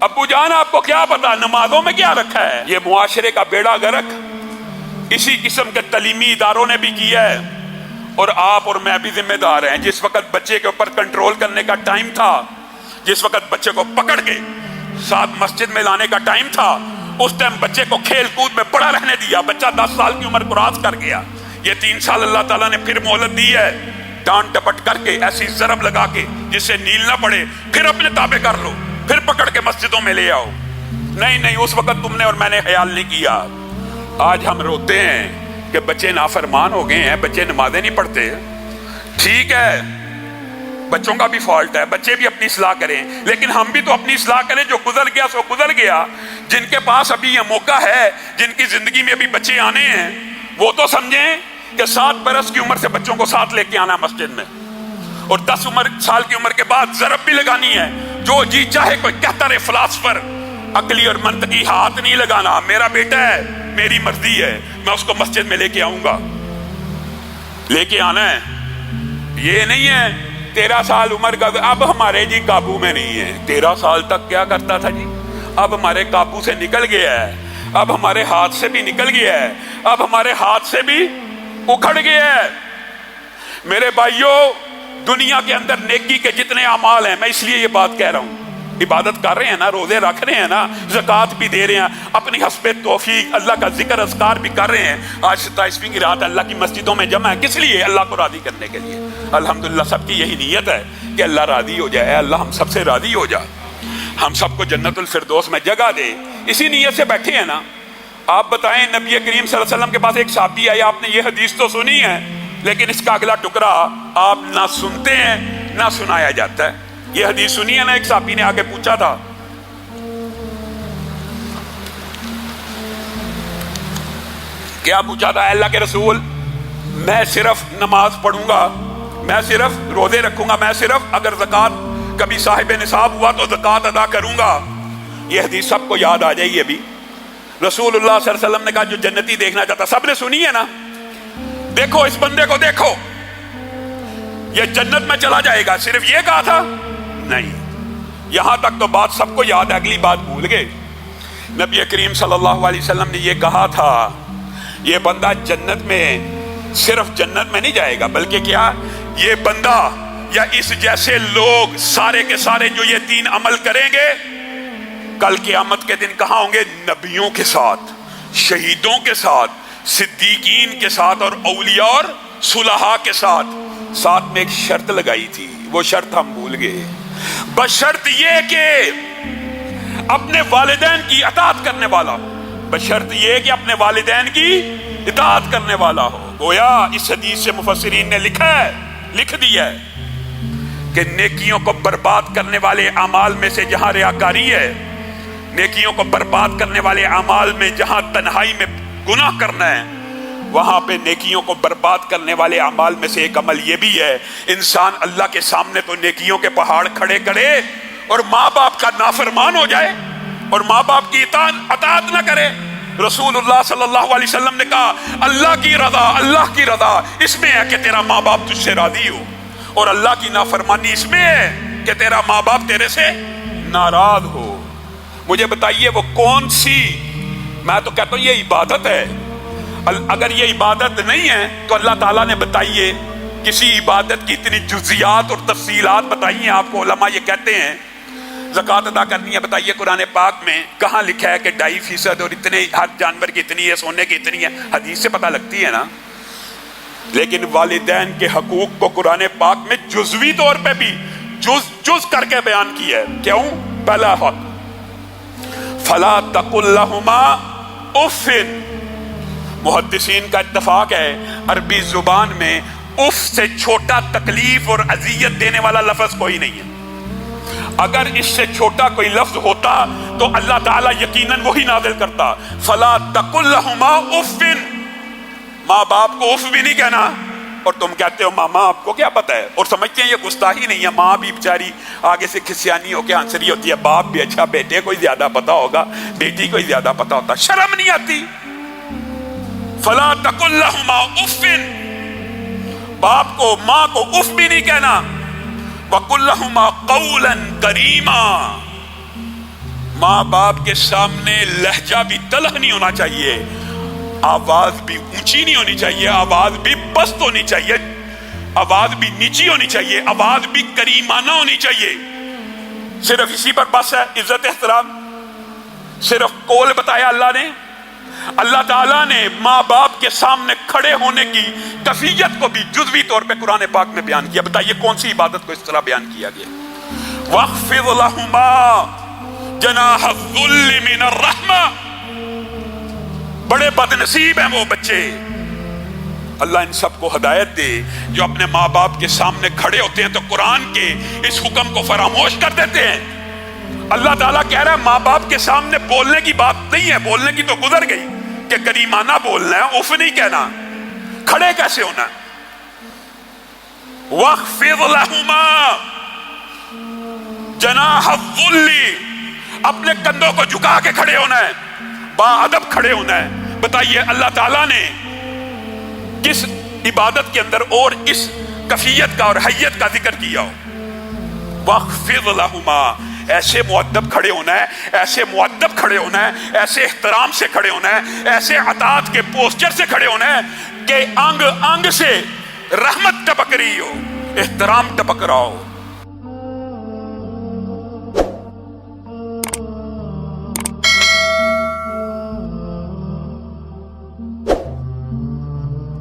ابو جان آپ کو کیا پتا نمازوں میں کیا رکھا ہے؟ یہ معاشرے کا بیڑا گرک اسی قسم کے تعلیمی اداروں نے بھی کیا ہے، اور آپ اور میں بھی ذمہ دار ہیں۔ جس وقت بچے کے اوپر کنٹرول کرنے کا ٹائم تھا، جس وقت بچے کو پکڑ کے ساتھ مسجد میں لانے کا ٹائم تھا، اس ٹائم بچے کو کھیل کود میں پڑا رہنے دیا۔ بچہ 10 سال کی عمر کراس کر گیا، یہ 3 سال اللہ تعالیٰ نے پھر مہلت دی ہے، ڈانٹ ڈپٹ کر کے ایسی ضرب لگا کے جس سے نیل نہ پڑے، پھر اپنے تابع کر لو، پھر پکڑ کے مسجدوں میں لے آؤ۔ نہیں، اس وقت تم نے اور میں نے خیال نہیں کیا۔ آج ہم روتے ہیں کہ بچے نافرمان ہو گئے ہیں، بچے نمازیں نہیں پڑھتے۔ ٹھیک ہے، بچوں کا بھی فالٹ ہے، بچے بھی اپنی اصلاح کریں، لیکن ہم بھی تو اپنی اصلاح کریں۔ جو گزر گیا سو گزر گیا۔ جن کے پاس ابھی یہ موقع ہے، جن کی زندگی میں ابھی بچے آنے ہیں، وہ تو سمجھیں کہ 7 برس کی عمر سے بچوں کو ساتھ لے کے آنا مسجد میں، اور 10 سال کی عمر کے بعد ضرب بھی لگانی ہے۔ جو جی چاہے کوئی کہتا رہے فلاسفر، عقلی اور منطقی ہاتھ نہیں لگانا۔ میرا بیٹا ہے، میری مرضی ہے، میں اس کو مسجد میں لے کے آؤں گا، لے کے آنا ہے۔ یہ نہیں ہے 13 سال عمر کا اب ہمارے جی قابو میں نہیں ہے۔ 13 سال تک کیا کرتا تھا جی؟ اب ہمارے قابو سے نکل گیا ہے، اب ہمارے ہاتھ سے بھی نکل گیا ہے، اب ہمارے ہاتھ سے بھی اکھڑ گیا ہے۔ میرے بھائیوں، دنیا کے اندر نیکی کے جتنے اعمال ہیں، میں اس لیے یہ بات کہہ رہا ہوں، عبادت کر رہے ہیں نا، روزے رکھ رہے ہیں نا، زکوٰۃ بھی دے رہے ہیں، اپنی حسب توفیق اللہ کا ذکر اذکار بھی کر رہے ہیں۔ آج 27ویں کی رات اللہ کی مسجدوں میں جمع ہے، کس لیے؟ اللہ کو راضی کرنے کے لیے۔ الحمدللہ سب کی یہی نیت ہے کہ اللہ راضی ہو جائے، اللہ ہم سب سے راضی ہو جائے، ہم سب کو جنت الفردوس میں جگہ دے۔ اسی نیت سے بیٹھے ہیں نا۔ آپ بتائیں، نبی کریم صلی اللہ علیہ وسلم کے پاس ایک صحابی آیا، آپ نے یہ حدیث تو سنی ہے، لیکن اس کا اگلا ٹکڑا آپ نہ سنتے ہیں نہ سنایا جاتا ہے۔ یہ حدیث سنی ہے نا، ایک صحابی نے آگے پوچھا تھا، کیا پوچھا تھا؟ اللہ کے رسول، میں صرف نماز پڑھوں گا، میں صرف روزے رکھوں گا، میں صرف اگر زکوٰۃ کبھی صاحب نصاب ہوا تو زکوٰۃ ادا کروں گا۔ یہ حدیث سب کو یاد آ جائے گی۔ ابھی رسول اللہ صلی اللہ علیہ وسلم نے کہا جو جنتی دیکھنا چاہتا، سب نے سنی ہے نا؟ دیکھو اس بندے کو، دیکھو یہ جنت میں چلا جائے گا، صرف یہ کہا تھا؟ نہیں، یہاں تک تو بات سب کو یاد ہے، اگلی بات بھول گئے۔ نبی کریم صلی اللہ علیہ وسلم نے یہ کہا تھا، یہ بندہ جنت میں، صرف جنت میں نہیں جائے گا، بلکہ کیا، یہ بندہ یا اس جیسے لوگ سارے کے سارے جو یہ 3 عمل کریں گے، کل قیامت کے دن کہاں ہوں گے؟ نبیوں کے ساتھ، شہیدوں کے ساتھ، صدیقین کے ساتھ، اور اولیاء اور صلحاء کے ساتھ۔ ساتھ میں ایک شرط لگائی تھی، وہ شرط ہم بھول گئے، بشرط یہ کہ اپنے والدین کی اطاعت کرنے والا ہو، بشرط یہ کہ اپنے والدین کی اطاعت کرنے والا ہو۔ گویا اس حدیث سے مفسرین نے لکھ دیا ہے کہ نیکیوں کو برباد کرنے والے اعمال میں سے جہاں ریاکاری ہے، نیکیوں کو برباد کرنے والے اعمال میں جہاں تنہائی میں گناہ کرنا ہے، وہاں پہ نیکیوں کو برباد کرنے والے اعمال میں سے ایک عمل یہ بھی ہے، انسان اللہ کے سامنے تو نیکیوں کے پہاڑ کھڑے کرے اور ماں باپ کا نافرمان ہو جائے اور ماں باپ کی اطاعت نہ کرے۔ رسول اللہ صلی اللہ علیہ وسلم نے کہا، اللہ کی رضا اس میں ہے کہ تیرا ماں باپ تجھ سے راضی ہو، اور اللہ کی نافرمانی اس میں ہے کہ تیرا ماں باپ تیرے سے ناراض ہو۔ مجھے بتائیے وہ کون سی، میں تو کہتا ہوں یہ عبادت ہے۔ اگر یہ عبادت نہیں ہے تو اللہ تعالیٰ نے بتائیے کسی عبادت کی اتنی جزیات اور تفصیلات بتائی ہیں آپ کو۔ علماء یہ کہتے ہیں زکوٰۃ ادا کرنی ہے، بتائیے قرآن پاک میں کہاں لکھا ہے کہ 2.5% اور اتنے، ہر جانور کی اتنی ہے، سونے کی اتنی ہے؟ حدیث سے پتہ لگتی ہے نا۔ لیکن والدین کے حقوق کو قرآن پاک میں جزوی طور پہ بھی جز کر کے بیان کیا ہے۔ کیوں؟ پہلا حق، فلا تقل لهما اف۔ محدثین کا اتفاق ہے عربی زبان میں اف سے چھوٹا تکلیف اور اذیت دینے والا لفظ کوئی نہیں ہے۔ اگر اس سے چھوٹا کوئی لفظ ہوتا تو اللہ تعالیٰ یقیناً وہی نازل کرتا، فلا تقل لهما اف۔ ماں باپ کو اف بھی نہیں کہنا، اور تم کہتے ہو ماما آپ کو کیا پتہ ہے، اور سمجھتے ہیں یہ گستاخی نہیں ہے۔ ماں بھی بیچاری آگے سے کھسیانی ہو کے ہنس رہی ہوتی ہے، باپ بھی اچھا، بیٹے کو ہی زیادہ پتا ہوگا، بیٹی کو ہی زیادہ پتا ہوتا، شرم نہیں آتی؟ فلا تقل لهما اف، باپ کو ماں کو اف بھی نہیں کہنا۔ وقل لهما قولا کریما، ماں باپ کے سامنے لہجہ بھی تلخ نہیں ہونا چاہیے، آواز بھی اونچی نہیں ہونی چاہیے، آواز بھی پست ہونی چاہیے، آواز بھی نیچی ہونی چاہیے، آواز بھی کریمانہ ہونی چاہیے۔ صرف اسی پر بس ہے عزت احترام، صرف قول بتایا اللہ نے۔ اللہ تعالیٰ نے ماں باپ کے سامنے کھڑے ہونے کی کیفیت کو بھی جزوی طور پہ قرآن پاک میں بیان کیا۔ بتائیے کون سی عبادت کو اس طرح بیان کیا گیا؟ وَاخْفِضْ لَهُمَا جَنَاحَ الذُّلِّ مِنَ الرَّحْمَةِ۔ بڑے بد نصیب ہیں وہ بچے، اللہ ان سب کو ہدایت دے جو اپنے ماں باپ کے سامنے کھڑے ہوتے ہیں تو قرآن کے اس حکم کو فراموش کر دیتے ہیں۔ اللہ تعالیٰ کہہ رہا ہے ماں باپ کے سامنے بولنے کی بات نہیں ہے، بولنے کی تو گزر گئی کہ کریمانہ بولنا ہے، اف نہیں کہنا، کھڑے کیسے ہونا ہے؟ وَاخْفِضْ لَهُمَا جَنَاحَ الذُّلِّ، اپنے کندھوں کو جھکا کے کھڑے ہونا ہے، با ادب کھڑے ہونا ہے۔ بتائیے اللہ تعالیٰ نے کس عبادت کے اندر اور اس کیفیت کا اور حیت کا ذکر کیا ہو؟ وَاخْفِضْ لَهُمَا، ایسے مؤدب کھڑے ہونا ہے، ایسے مؤدب کھڑے ہونا ہے، ایسے احترام سے کھڑے ہونا ہے، ایسے اطاعت کے پوسچر سے کھڑے ہونا ہے کہ انگ انگ سے رحمت ٹپک رہی ہو، احترام ٹپک رہا ہو۔